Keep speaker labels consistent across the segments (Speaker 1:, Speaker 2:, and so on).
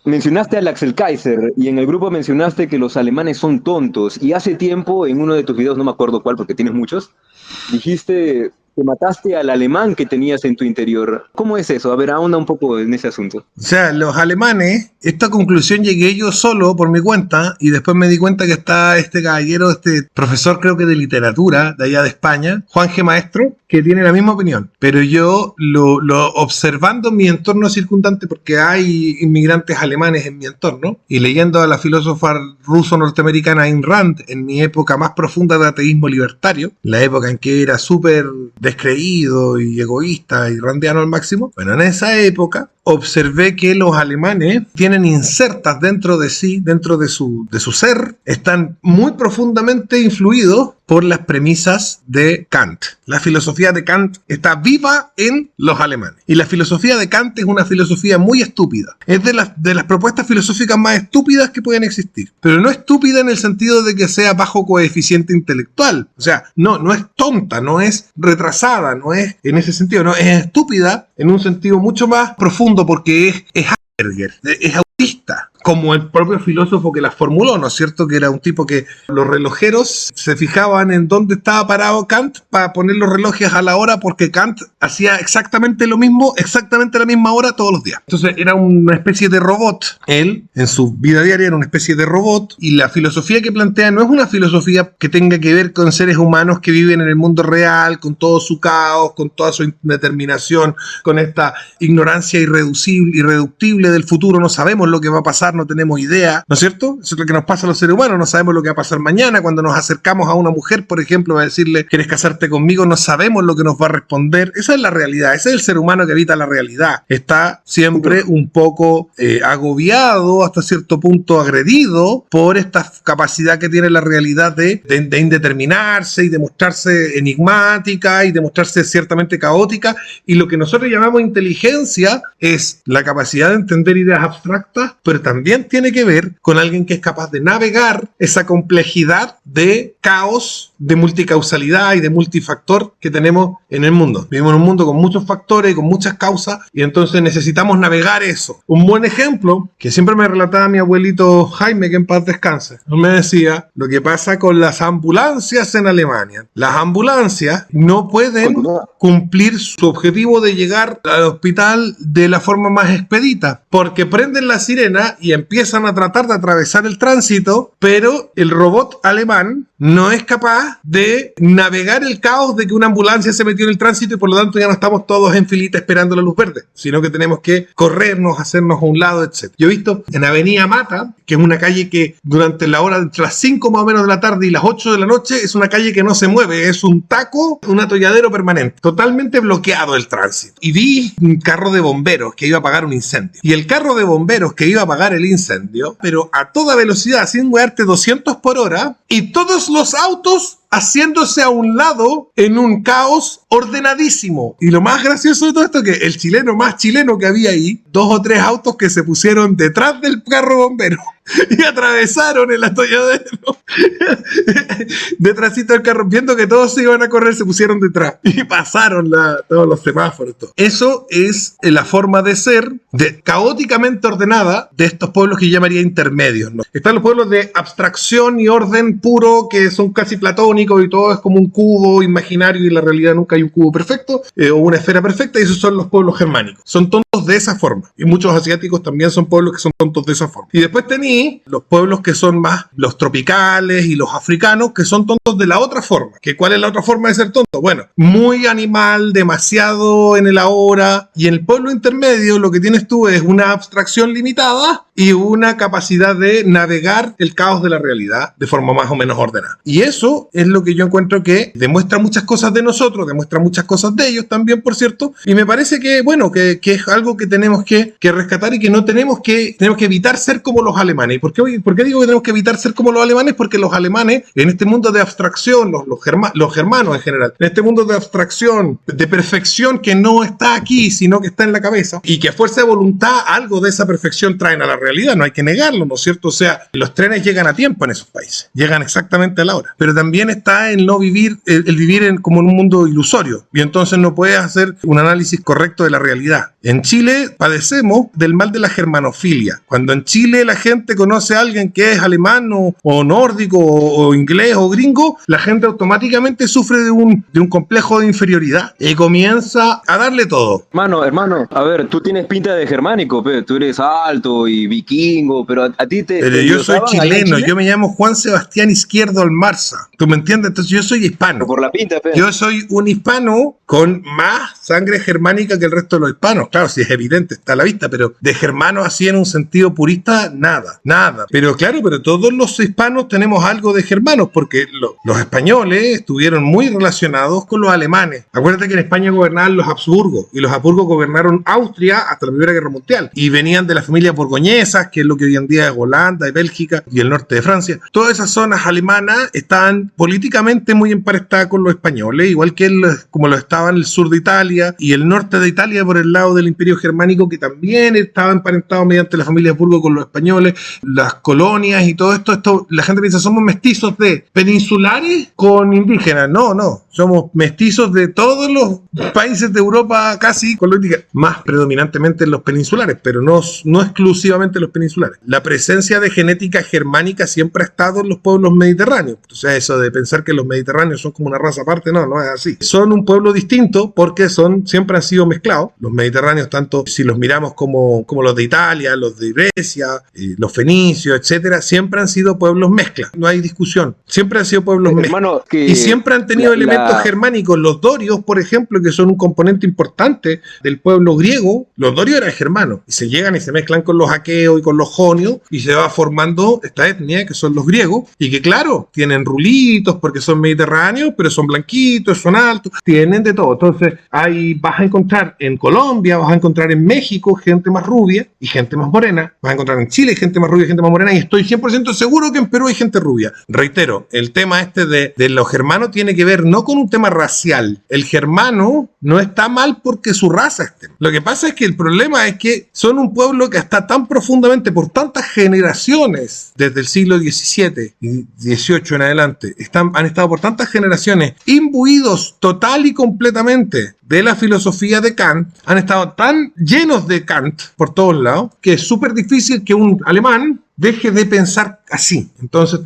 Speaker 1: Mencionaste al Axel Kaiser y en el grupo mencionaste que los alemanes son tontos. Y hace tiempo, en uno de tus videos, no me acuerdo cuál porque tienes muchos, dijiste que mataste al alemán que tenías en tu interior. ¿Cómo es eso? A ver, ahonda un poco en ese asunto.
Speaker 2: O sea, los alemanes, esta conclusión llegué yo solo por mi cuenta y después me di cuenta que está este caballero, este profesor creo que de literatura de allá de España, Juan G. Maestro, que tiene la misma opinión. Pero yo lo observando en mi entorno circundante, porque hay inmigrantes alemanes en mi entorno, y leyendo a la filósofa ruso-norteamericana Ayn Rand en mi época más profunda de ateísmo libertario, la época en que era súper descreído y egoísta y randiano al máximo, bueno, en esa época observé que los alemanes tienen insertas dentro de sí, dentro de su ser, están muy profundamente influidos por las premisas de Kant. La filosofía de Kant está viva en los alemanes. Y la filosofía de Kant es una filosofía muy estúpida. Es de las propuestas filosóficas más estúpidas que pueden existir. Pero no estúpida en el sentido de que sea bajo coeficiente intelectual. O sea, no es tonta, no es retrasada, no es en ese sentido, no es estúpida en un sentido mucho más profundo porque es Asperger, es autista, como el propio filósofo que las formuló, ¿no es cierto? Que era un tipo que los relojeros se fijaban en dónde estaba parado Kant para poner los relojes a la hora porque Kant hacía exactamente lo mismo, exactamente a la misma hora todos los días. Entonces era una especie de robot. Él, en su vida diaria, era una especie de robot y la filosofía que plantea no es una filosofía que tenga que ver con seres humanos que viven en el mundo real, con todo su caos, con toda su indeterminación, con esta ignorancia irreductible del futuro. No sabemos lo que va a pasar, no tenemos idea, ¿no es cierto? Eso es lo que nos pasa a los seres humanos, no sabemos lo que va a pasar mañana. Cuando nos acercamos a una mujer, por ejemplo, a decirle, ¿quieres casarte conmigo? No sabemos lo que nos va a responder. Esa es la realidad, ese es el ser humano que habita la realidad. Está siempre un poco agobiado, hasta cierto punto agredido por esta capacidad que tiene la realidad de indeterminarse y de mostrarse enigmática y de mostrarse ciertamente caótica. Y lo que nosotros llamamos inteligencia es la capacidad de entender ideas abstractas, pero también tiene que ver con alguien que es capaz de navegar esa complejidad de caos, de multicausalidad y de multifactor que tenemos en el mundo. Vivimos en un mundo con muchos factores y con muchas causas y entonces necesitamos navegar eso. Un buen ejemplo que siempre me relataba mi abuelito Jaime, que en paz descanse, él me decía lo que pasa con las ambulancias en Alemania. Las ambulancias no pueden cumplir su objetivo de llegar al hospital de la forma más expedita porque prenden la sirena y empiezan a tratar de atravesar el tránsito, pero el robot alemán no es capaz de navegar el caos de que una ambulancia se metió en el tránsito y por lo tanto ya no estamos todos en filita esperando la luz verde, sino que tenemos que corrernos, hacernos a un lado, etc. Yo he visto en Avenida Mata, que es una calle que durante la hora entre las 5 más o menos de la tarde y las 8 de la noche es una calle que no se mueve, es un taco, un atolladero permanente, totalmente bloqueado el tránsito. Y vi un carro de bomberos que iba a apagar un incendio. Y el carro de bomberos que iba a apagar el incendio, pero a toda velocidad, sin moverte 200 por hora, y todos los autos haciéndose a un lado en un caos ordenadísimo. Y lo más gracioso de todo esto es que el chileno más chileno que había ahí, 2 o 3 autos que se pusieron detrás del carro bombero y atravesaron el atolladero detrásito del carro, viendo que todos se iban a correr, se pusieron detrás y pasaron todos los semáforos. Todo. Eso es la forma de ser caóticamente ordenada de estos pueblos que yo llamaría intermedios, ¿no? Están los pueblos de abstracción y orden puro que son casi platónicos y todo es como un cubo imaginario y en la realidad nunca hay un cubo perfecto o una esfera perfecta, y esos son los pueblos germánicos. Son tontos de esa forma. Y muchos asiáticos también son pueblos que son tontos de esa forma. Y después tenía los pueblos que son más los tropicales y los africanos que son tontos de la otra forma. ¿Cuál es la otra forma de ser tonto? Bueno, muy animal, demasiado en el ahora, y en el pueblo intermedio lo que tienes tú es una abstracción limitada y una capacidad de navegar el caos de la realidad de forma más o menos ordenada. Y eso es lo que yo encuentro que demuestra muchas cosas de nosotros, demuestra muchas cosas de ellos también, por cierto, y me parece que, bueno, que es algo que tenemos que rescatar y que no tenemos que evitar ser como los alemanes. alemanes. ¿Y por qué digo que tenemos que evitar ser como los alemanes? Porque los alemanes, en este mundo de abstracción, los germanos en general, en este mundo de abstracción, de perfección que no está aquí, sino que está en la cabeza, y que a fuerza de voluntad algo de esa perfección traen a la realidad, no hay que negarlo, ¿no es cierto? O sea, los trenes llegan a tiempo en esos países, llegan exactamente a la hora, pero también está el no vivir, el vivir como en un mundo ilusorio, y entonces no puedes hacer un análisis correcto de la realidad. En Chile padecemos del mal de la germanofilia. Cuando en Chile la gente conoce a alguien que es alemán o nórdico o inglés o gringo, la gente automáticamente sufre de un complejo de inferioridad y comienza a darle todo.
Speaker 1: Hermano, a ver, tú tienes pinta de germánico, pero tú eres alto y vikingo, pero a ti te...
Speaker 2: Pero
Speaker 1: te
Speaker 2: yo soy
Speaker 1: endiosaban allá en
Speaker 2: chileno,
Speaker 1: Chile.
Speaker 2: yo me llamo Juan Sebastián Izquierdo Almarza. ¿Tú me entiendes? Entonces yo soy hispano.
Speaker 1: Por la pinta, pe.
Speaker 2: Yo soy un hispano con más sangre germánica que el resto de los hispanos. Claro, sí es evidente, está a la vista, pero de germano así en un sentido purista, nada. Pero claro, pero todos los hispanos tenemos algo de germanos, porque los españoles estuvieron muy relacionados con los alemanes. Acuérdate que en España gobernaban los Habsburgos, y los Habsburgos gobernaron Austria hasta la Primera Guerra Mundial, y venían de las familias borgoñesas, que es lo que hoy en día es Holanda y Bélgica y el norte de Francia. Todas esas zonas alemanas estaban políticamente muy emparentadas con los españoles, igual que como lo estaban el sur de Italia y el norte de Italia por el lado del Imperio Germánico, que también estaba emparentado mediante la familia Habsburgo con los españoles, las colonias y todo esto. La gente piensa, somos mestizos de peninsulares con indígenas. No, somos mestizos de todos los países de Europa, casi con lógica, más predominantemente los peninsulares, pero no exclusivamente los peninsulares. La presencia de genética germánica siempre ha estado en los pueblos mediterráneos. O sea, eso de pensar que los mediterráneos son como una raza aparte, no es así. Son un pueblo distinto porque siempre han sido mezclados. Los mediterráneos, tanto si los miramos como los de Italia, los de Grecia, los fenicios, etcétera, siempre han sido pueblos mezcla. No hay discusión. Siempre han sido pueblos mezcla. Y siempre han tenido elementos germánicos. Los dorios, por ejemplo, que son un componente importante del pueblo griego, los dorios eran germanos. Y se llegan y se mezclan con los aqueos y con los jonios y se va formando esta etnia que son los griegos y que, claro, tienen rulitos porque son mediterráneos, pero son blanquitos, son altos, tienen de todo. Entonces, vas a encontrar en Colombia, vas a encontrar en México gente más rubia y gente más morena, vas a encontrar en Chile gente más rubia y gente más morena, y estoy 100% seguro que en Perú hay gente rubia. Reitero, el tema de los germanos tiene que ver no con un tema racial. El germano no está mal porque su raza esté. Lo que pasa es que el problema es que son un pueblo que está tan profundamente por tantas generaciones, desde el siglo XVII y XVIII en adelante, han estado por tantas generaciones imbuidos total y completamente de la filosofía de Kant, han estado tan llenos de Kant por todos lados, que es súper difícil que un alemán deje de pensar así. Entonces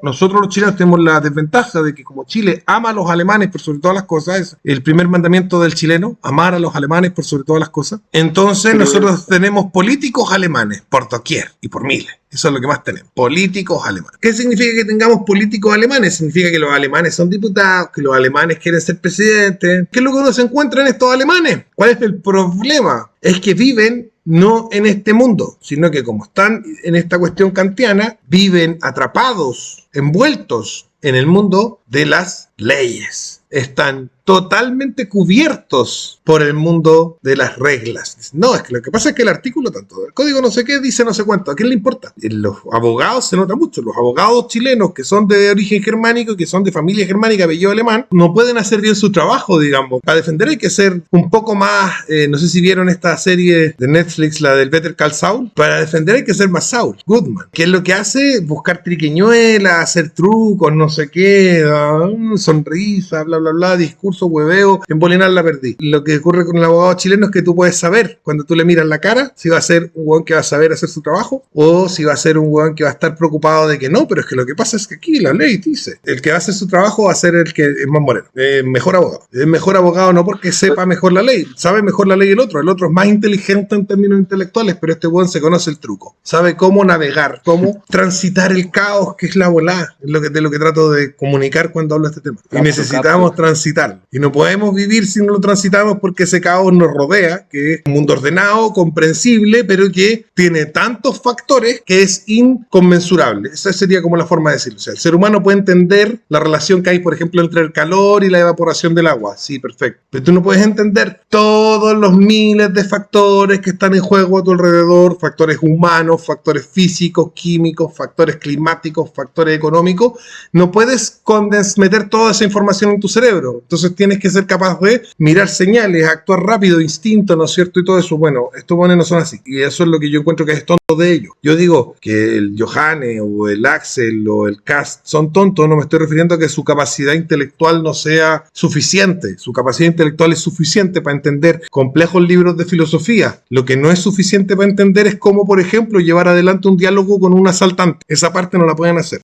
Speaker 2: nosotros los chilenos tenemos la desventaja de que como Chile ama a los alemanes por sobre todas las cosas, es el primer mandamiento del chileno, amar a los alemanes por sobre todas las cosas. Entonces nosotros tenemos políticos alemanes por doquier y por miles. Eso es lo que más tenemos, políticos alemanes. ¿Qué significa que tengamos políticos alemanes? Significa que los alemanes son diputados, que los alemanes quieren ser presidentes. ¿Qué es lo que uno se encuentra en estos alemanes? ¿Cuál es el problema? Es que viven no en este mundo, sino que como están en esta cuestión kantiana, viven atrapados, envueltos en el mundo de las leyes. Están totalmente cubiertos por el mundo de las reglas. No, es que lo que pasa es que el artículo tanto del código no sé qué dice no sé cuánto. ¿A quién le importa? En los abogados se nota mucho. Los abogados chilenos que son de origen germánico, que son de familia germánica, apellido alemán, no pueden hacer bien su trabajo, digamos. Para defender hay que ser un poco más, no sé si vieron esta serie de Netflix, la del Better Call Saul. Para defender hay que ser más Saul Goodman. ¿Qué es lo que hace? Buscar triquiñuelas, hacer trucos, no sé qué, sonrisa, bla, bla, bla, discurso, hueveo, en Bolinar la perdí. Lo que ocurre con el abogado chileno es que tú puedes saber, cuando tú le miras la cara, si va a ser un hueón que va a saber hacer su trabajo, o si va a ser un hueón que va a estar preocupado de que no, pero es que lo que pasa es que aquí la ley dice, el que va a hacer su trabajo va a ser el que es más moreno, mejor abogado. Es mejor abogado no porque sepa mejor la ley, sabe mejor la ley el otro es más inteligente en términos intelectuales, pero este hueón se conoce el truco, sabe cómo navegar, cómo transitar el caos que es la volá, es de lo que trato de comunicar cuando hablo de este tema. Y necesitamos transitarlo. Y no podemos vivir si no lo transitamos porque ese caos nos rodea, que es un mundo ordenado, comprensible, pero que tiene tantos factores que es inconmensurable. Esa sería como la forma de decirlo. O sea, el ser humano puede entender la relación que hay, por ejemplo, entre el calor y la evaporación del agua. Sí, perfecto. Pero tú no puedes entender todos los miles de factores que están en juego a tu alrededor, factores humanos, factores físicos, químicos, factores climáticos, factores económicos. No puedes meter toda esa información en tu cerebro. Entonces tienes que ser capaz de mirar señales, actuar rápido, instinto, ¿no es cierto? Y todo eso. Bueno, estos buenos no son así. Y eso es lo que yo encuentro que es tonto de ellos. Yo digo que el Johannes o el Axel o el Cast son tontos, no me estoy refiriendo a que su capacidad intelectual no sea suficiente. Su capacidad intelectual es suficiente para entender complejos libros de filosofía. Lo que no es suficiente para entender es cómo, por ejemplo, llevar adelante un diálogo con un asaltante. Esa parte no la pueden hacer.